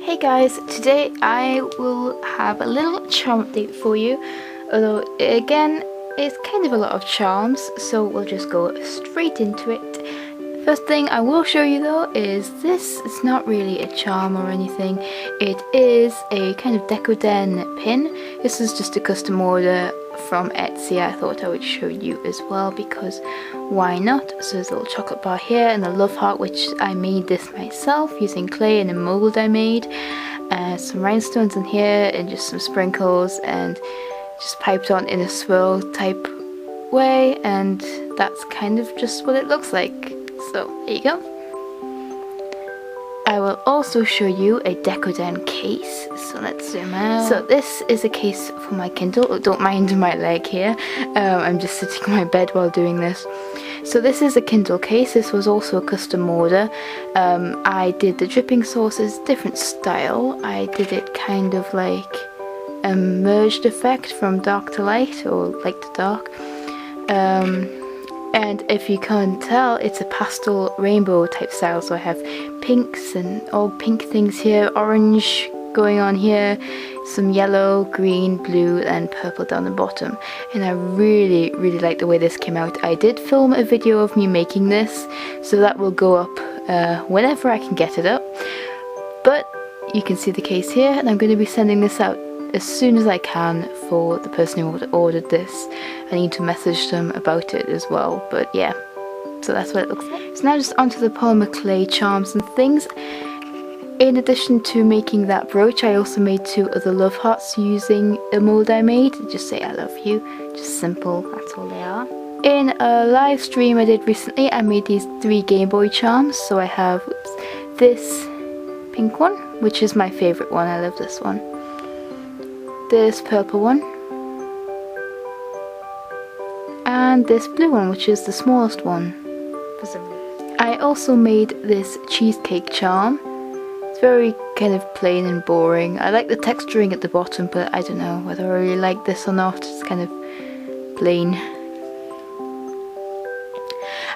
Hey guys, today I will have a little charm update for you, although again it's kind of a lot of charms, so we'll just go straight into it. First thing I will show you though is this. It's not really a charm or anything, it is a kind of decoden pin. This is just a custom order from Etsy. I thought I would show you as well because why not? So there's a little chocolate bar here and a love heart, which I made this myself using clay and a mold I made, some rhinestones in here and just some sprinkles, and just piped on in a swirl type way, and that's kind of just what it looks like. So there you go. I will also show you a decoden case, so let's zoom out. So this is a case for my Kindle. Oh, don't mind my leg here, I'm just sitting on my bed while doing this. So this is a Kindle case. This was also a custom order. I did the dripping sources, different style. I did it kind of like a merged effect from dark to light or light to dark. And if you can't tell, it's a pastel rainbow type style, so I have pinks and all pink things here, orange going on here, some yellow, green, blue and purple down the bottom, and I really like the way this came out. I did film a video of me making this, so that will go up whenever I can get it up, but you can see the case here, and I'm going to be sending this out as soon as I can for the person who ordered this. I need to message them about it as well, but yeah, so that's what it looks like. So now just onto the polymer clay charms and things. In addition to making that brooch, I also made 2 other love hearts using a mold I made. Just say I love you, just simple, that's all they are. In a live stream I did recently, I made these 3 Game Boy charms. So I have this pink one, which is my favourite one, I love this one. This purple one, and this blue one, which is the smallest one. I also made this cheesecake charm. It's very kind of plain and boring. I like the texturing at the bottom, but I don't know whether I really like this or not. It's kind of plain.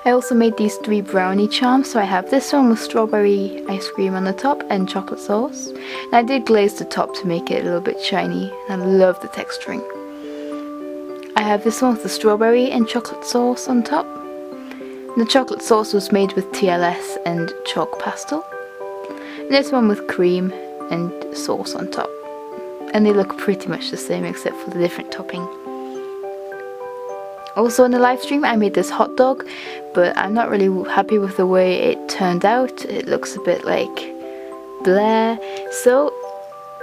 I also made these 3 brownie charms. So I have this one with strawberry ice cream on the top and chocolate sauce. And I did glaze the top to make it a little bit shiny. And I love the texturing. I have this one with the strawberry and chocolate sauce on top. And the chocolate sauce was made with TLS and chalk pastel. And this one with cream and sauce on top. And they look pretty much the same except for the different topping. Also in the live stream I made this hot dog, but I'm not really happy with the way it turned out. It looks a bit like blah. So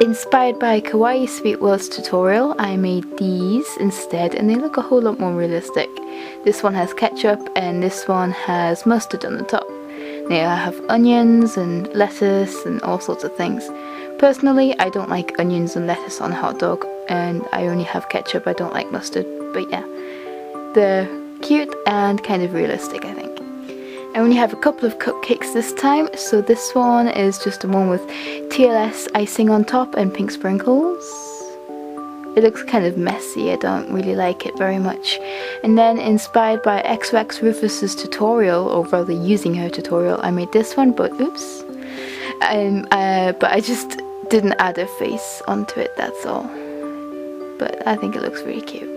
inspired by Kawaii Sweet World's tutorial, I made these instead, and they look a whole lot more realistic. This one has ketchup and this one has mustard on the top. Now I have onions and lettuce and all sorts of things. Personally, I don't like onions and lettuce on a hot dog, and I only have ketchup. I don't like mustard, but yeah. They're cute and kind of realistic, I think. I only have a couple of cupcakes this time, so this one is just the one with TLS icing on top and pink sprinkles. It looks kind of messy, I don't really like it very much. And then inspired by XOX Rufus's tutorial, or rather using her tutorial, I made this one, but oops. But I just didn't add a face onto it, that's all. But I think it looks really cute.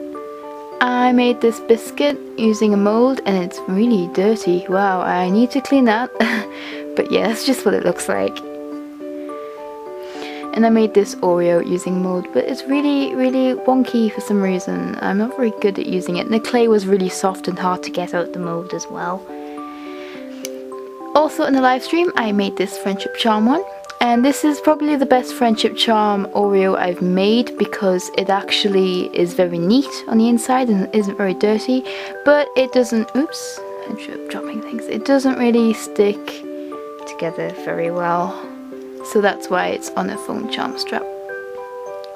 I made this biscuit using a mold and it's really dirty. Wow, I need to clean that. But yeah, that's just what it looks like. And I made this Oreo using mold, but it's really wonky for some reason. I'm not very good at using it, and the clay was really soft and hard to get out the mold as well. Also in the live stream I made this friendship charm one. And this is probably the best friendship charm Oreo I've made because it actually is very neat on the inside and isn't very dirty, but it doesn't, oops, I'm sure I'm dropping things, it doesn't really stick together very well. So that's why it's on a foam charm strap.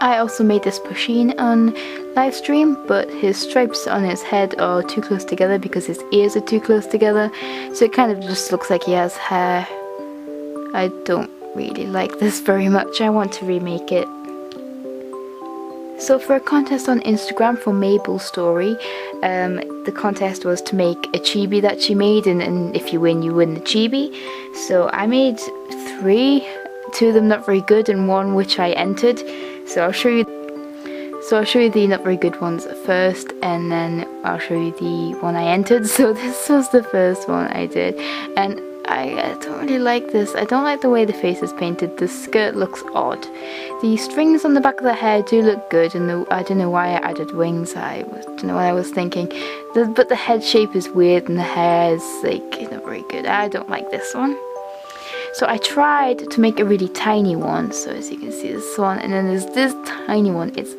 I also made this Pusheen on live stream, but his stripes on his head are too close together because his ears are too close together, so it kind of just looks like he has hair. I don't really like this very much. I want to remake it. So for a contest on Instagram for Mabel's story, the contest was to make a chibi that she made, and if you win the chibi. So I made 3 two of them not very good and one which I entered. So I'll show you the not very good ones first, and then I'll show you the one I entered. So this was the first one I did, and I don't really like this. I don't like the way the face is painted. The skirt looks odd. The strings on the back of the hair do look good, and I don't know why I added wings. I don't know what I was thinking. But the head shape is weird, and the hair is like not very good. I don't like this one. So I tried to make a really tiny one. So as you can see, this one, and then there's this tiny one. It's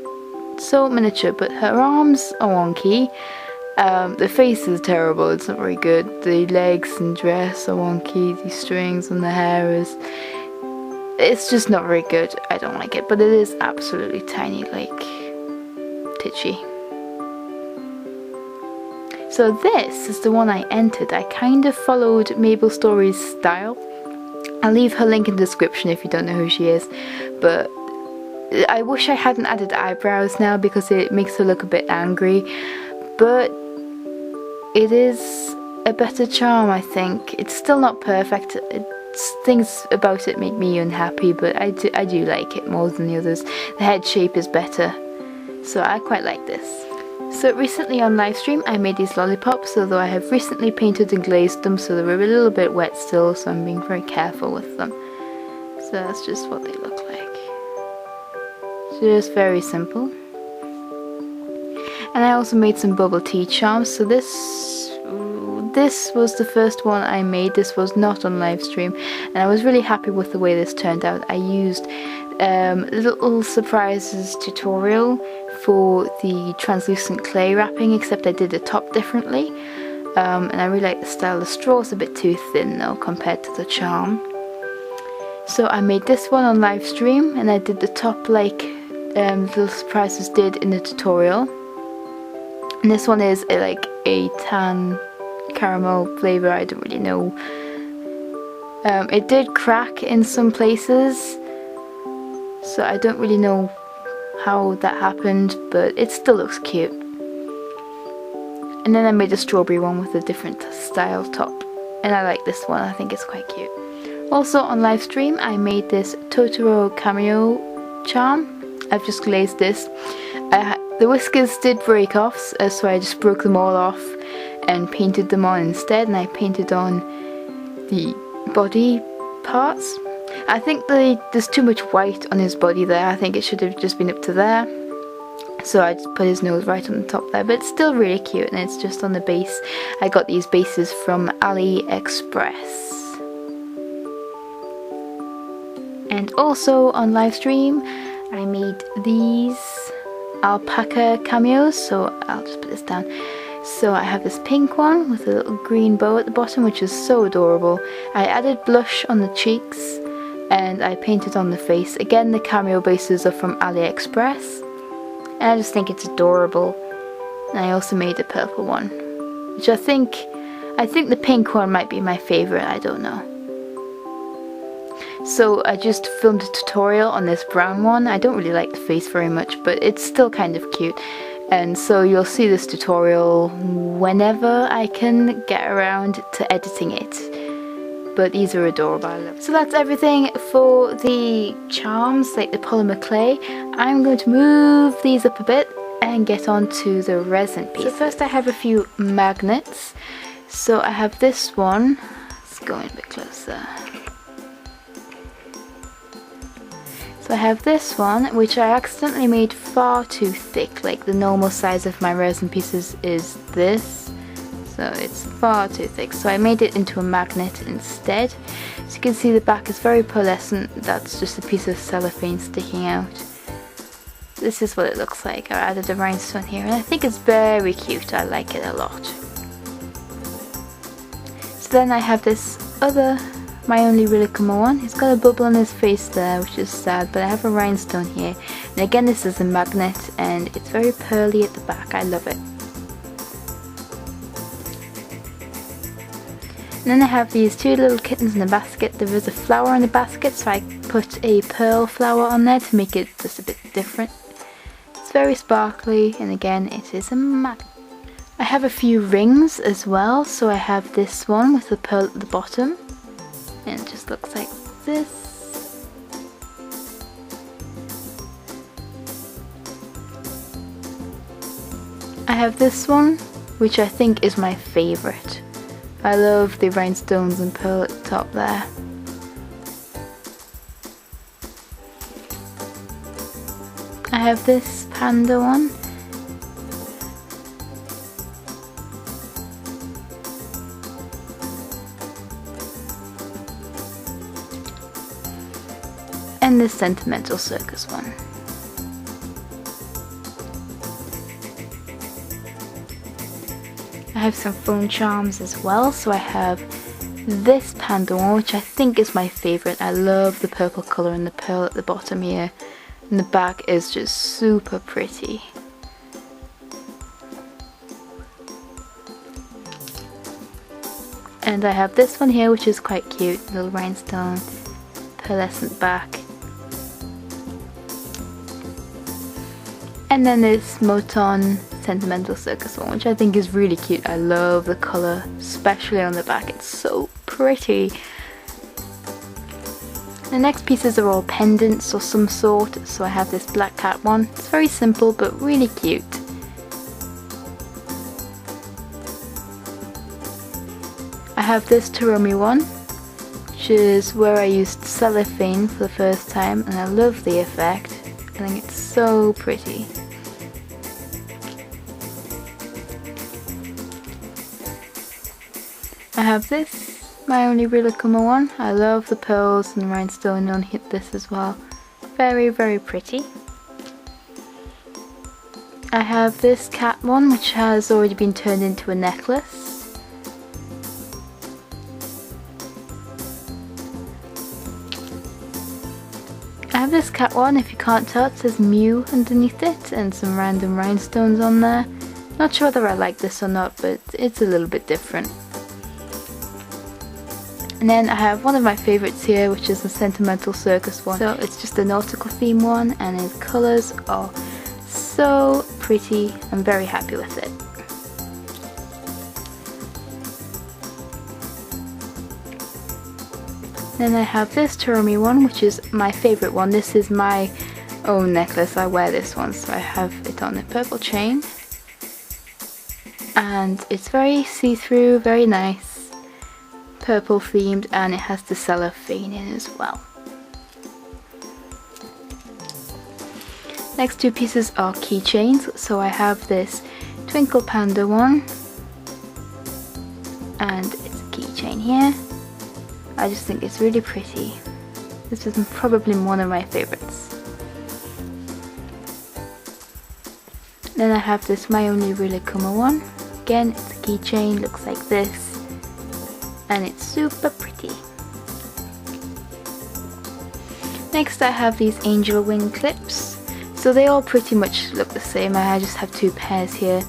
so miniature, but her arms are wonky. The face is terrible, it's not very good. The legs and dress are wonky, the strings and the hair is... It's just not very good, I don't like it, but it is absolutely tiny, like titchy. So this is the one I entered. I kind of followed Mabel Story's style. I'll leave her link in the description if you don't know who she is, but I wish I hadn't added eyebrows now because it makes her look a bit angry, but it is a better charm, I think. It's still not perfect. Things about it make me unhappy, but I do like it more than the others. The head shape is better, so I quite like this. So recently on livestream I made these lollipops, although I have recently painted and glazed them, so they're a little bit wet still, so I'm being very careful with them. So that's just what they look like. Just very simple. And I also made some bubble tea charms. So this was the first one I made. This was not on live stream, and I was really happy with the way this turned out. I used little surprises tutorial for the translucent clay wrapping, except I did the top differently, and I really like the style. The straw is a bit too thin though compared to the charm. So I made this one on live stream, and I did the top like little surprises did in the tutorial. And this one is like a tan caramel flavour, I don't really know. It did crack in some places, so I don't really know how that happened, but it still looks cute. And then I made a strawberry one with a different style top, and I like this one, I think it's quite cute. Also on live stream I made this Totoro cameo charm. I've just glazed this. The whiskers did break off, so I just broke them all off and painted them on instead, and I painted on the body parts. I think there's too much white on his body there. I think it should have just been up to there. So I just put his nose right on the top there, but it's still really cute, and it's just on the base. I got these bases from AliExpress. And also on live stream I made these alpaca cameos, so I'll just put this down. So I have this pink one with a little green bow at the bottom, which is so adorable. I added blush on the cheeks and I painted on the face. Again, the cameo bases are from AliExpress, and I just think it's adorable. And I also made a purple one, which I think the pink one might be my favourite, I don't know. So I just filmed a tutorial on this brown one. I don't really like the face very much, but it's still kind of cute. And so you'll see this tutorial whenever I can get around to editing it. But these are adorable, I love them. So that's everything for the charms, like the polymer clay. I'm going to move these up a bit and get on to the resin piece. So first I have a few magnets. So I have this one. Let's go in a bit closer. So I have this one, which I accidentally made far too thick. Like the normal size of my resin pieces is this, so it's far too thick. So I made it into a magnet instead. As you can see, the back is very pearlescent. That's just a piece of cellophane sticking out. This is what it looks like. I added a rhinestone here, and I think it's very cute. I like it a lot. So then I have this other, my only really common one. He's got a bubble on his face there, which is sad, but I have a rhinestone here. And again, this is a magnet, and it's very pearly at the back. I love it. And then I have these two little kittens in a basket. There is a flower in the basket, so I put a pearl flower on there to make it just a bit different. It's very sparkly, and again, it is a magnet. I have a few rings as well, so I have this one with the pearl at the bottom. And it just looks like this. have this one, which I think is my favourite. I love the rhinestones and pearl at the top there. I have this panda one. And this sentimental circus one. I have some phone charms as well, so I have this panda one, which I think is my favourite. I love the purple colour and the pearl at the bottom here, and the back is just super pretty. And I have this one here, which is quite cute, little rhinestone, pearlescent back. And then this Moton Sentimental Circus one, which I think is really cute. I love the colour, especially on the back. It's so pretty. The next pieces are all pendants of some sort, so I have this black cat one. It's very simple but really cute. I have this Taromi one, which is where I used cellophane for the first time, and I love the effect. I think it's so pretty. I have this, my only Rilakkuma one. I love the pearls and rhinestone on this as well. Very, very pretty. I have this cat one, which has already been turned into a necklace. I have this cat one, if you can't tell, it says Mew underneath it and some random rhinestones on there. Not sure whether I like this or not, but it's a little bit different. And then I have one of my favourites here, which is the Sentimental Circus one. So it's just a nautical theme one, and its colours are so pretty. I'm very happy with it. Then I have this Taromi one, which is my favourite one. This is my own necklace. I wear this one, so I have it on a purple chain. And it's very see-through, very nice. Purple themed, and it has the cellophane in as well. Next two pieces are keychains, so I have this Twinkle Panda one, and it's a keychain here. I just think it's really pretty. This is probably one of my favourites. Then I have this My Only Rilakkuma one. Again, it's a keychain, looks like this. And it's super pretty. Next I have these angel wing clips. So they all pretty much look the same. I just have two pairs here,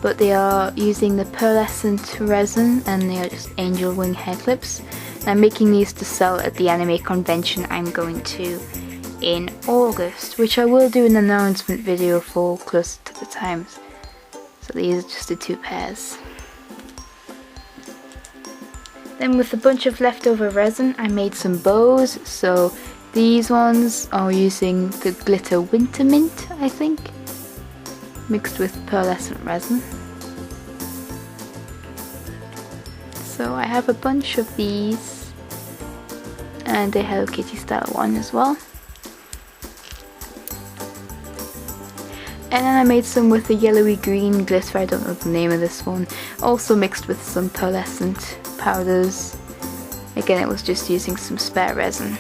but they are using the pearlescent resin, and they are just angel wing hair clips. I'm making these to sell at the anime convention I'm going to in August, which I will do an announcement video for close to the times. So these are just the two pairs. Then with a bunch of leftover resin, I made some bows. So these ones are using the glitter winter mint, I think, mixed with pearlescent resin. So I have a bunch of these, and a Hello Kitty style one as well. And then I made some with the yellowy green glitter, I don't know the name of this one, also mixed with some pearlescent powders. Again, it was just using some spare resin.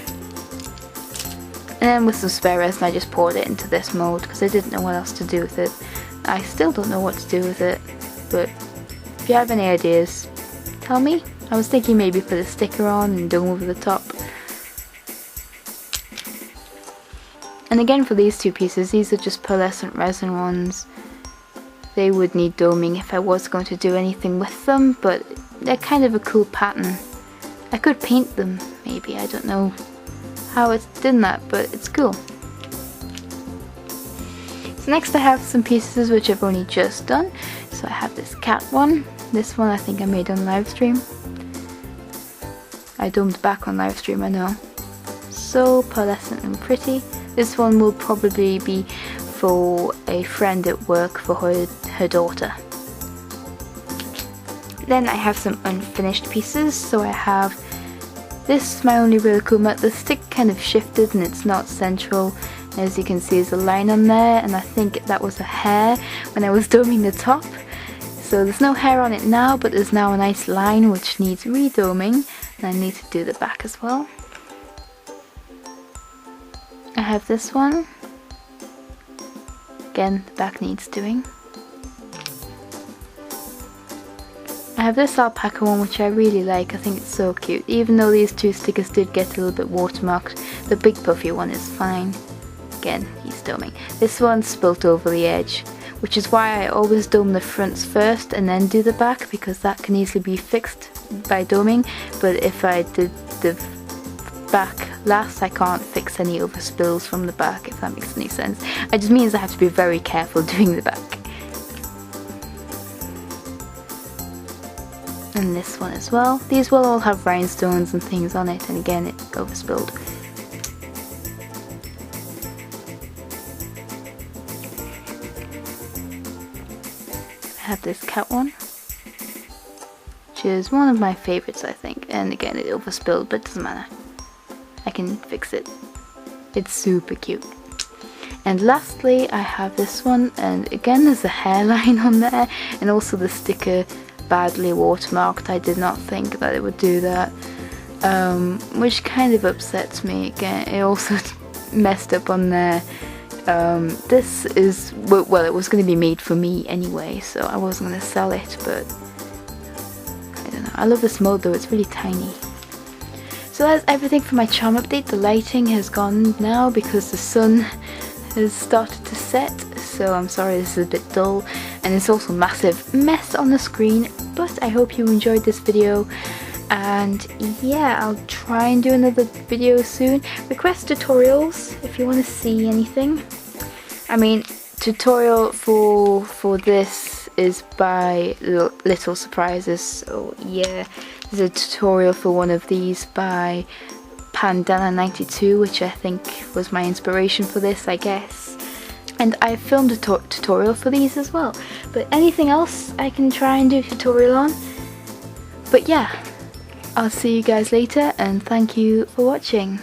And then with some spare resin I just poured it into this mold because I didn't know what else to do with it. I still don't know what to do with it, but if you have any ideas, tell me. I was thinking maybe put a sticker on and dome over the top. And again, for these two pieces, these are just pearlescent resin ones. They would need doming if I was going to do anything with them, but they're kind of a cool pattern. I could paint them, maybe. I don't know how it's done that, but it's cool. So next I have some pieces which I've only just done. So I have this cat one. This one I think I made on live stream. I domed back on live stream, I know. So pearlescent and pretty. This one will probably be for a friend at work for her daughter. Then I have some unfinished pieces. So I have this, my only real kuma. The stick kind of shifted and it's not central. As you can see, there's a line on there, and I think that was a hair when I was doming the top. So there's no hair on it now, but there's now a nice line which needs redoming, and I need to do the back as well. I have this one. Again, the back needs doing. I have this alpaca one which I really like. I think it's so cute. Even though these two stickers did get a little bit watermarked, the big puffy one is fine. Again, he's doming. This one's spilt over the edge, which is why I always dome the fronts first and then do the back, because that can easily be fixed by doming. But if I did the back last, I can't fix any overspills from the back, if that makes any sense. It just means I have to be very careful doing the back. And this one as well. These will all have rhinestones and things on it, and again it overspilled. I have this cat one, which is one of my favourites I think, and again it overspilled, but it doesn't matter. I can fix it. It's super cute. And lastly I have this one, and again there's a hairline on there, and also the sticker badly watermarked. I did not think that it would do that, which kind of upsets me. Again, it also messed up on there. This is, well, it was going to be made for me anyway, so I wasn't going to sell it, but I don't know. I love this mode though, it's really tiny. So that's everything for my charm update. The lighting has gone now because the sun has started to set, so I'm sorry this is a bit dull, and it's also a massive mess on the screen, but I hope you enjoyed this video, and yeah, I'll try and do another video soon. Request tutorials if you want to see anything. I mean, tutorial for this is by Little Surprises, so yeah, there's a tutorial for one of these by Pandana92, which I think was my inspiration for this, I guess. And I filmed a tutorial for these as well. But anything else I can try and do a tutorial on. But yeah, I'll see you guys later, and thank you for watching.